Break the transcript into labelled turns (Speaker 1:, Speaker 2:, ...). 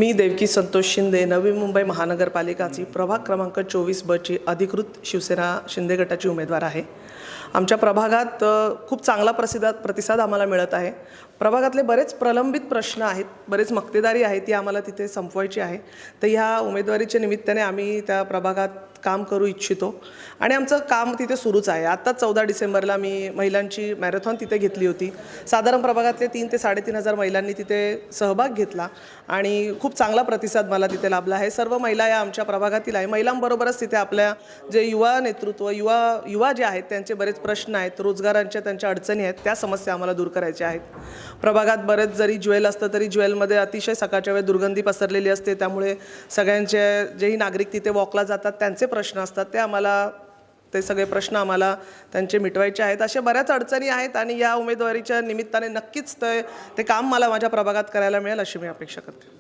Speaker 1: मी देवकी संतोष शिंदे नवी मुंबई महानगरपालिकाची प्रभाग क्रमांक 24 ब ची अधिकृत शिवसेना शिंदे गटाची उमेदवार आहे। आमच्या प्रभागात खूप चांगला प्रतिसाद आम्हाला मिळत आहे। प्रभागातले बरेच प्रलंबित प्रश्न आहेत, बरेच मक्तेदारी आहे ती आम्हाला तिथे संपवायची आहे। तर ह्या उमेदवारीच्या निमित्ताने आम्ही त्या प्रभागात काम करू इच्छितो आणि आमचं काम तिथे सुरूच आहे। आता 14 डिसेंबरला मी महिलांची मॅरेथॉन तिथे घेतली होती। साधारण प्रभागातले 3 ते 3.5 महिलांनी तिथे सहभाग घेतला आणि खूप चांगला प्रतिसाद मला तिथे लाभला आहे। सर्व महिला या आमच्या प्रभागातील आहे। महिलांबरोबरच तिथे आपल्या जे युवा नेतृत्व युवा जे आहेत त्यांचे बरेच प्रश्न आहेत, रोजगारांच्या त्यांच्या अडचणी आहेत, त्या समस्या आम्हाला दूर करायच्या आहेत। प्रभागात बरेच जरी ज्वेल असतं तरी ज्वेलमध्ये अतिशय सकाळच्या वेळी दुर्गंधी पसरलेली असते, त्यामुळे सगळ्यांचे जेही नागरिक तिथे वॉकला जातात त्यांचे प्रश्न असतात, ते सगळे प्रश्न आम्हाला त्यांचे मिटवायचे आहेत। अशा बऱ्याच अडचणी आहेत आणि या उमेदवारीच्या निमित्ताने नक्कीच ते काम मला माझ्या प्रभागात करायला मिळेल अशी मी अपेक्षा करते।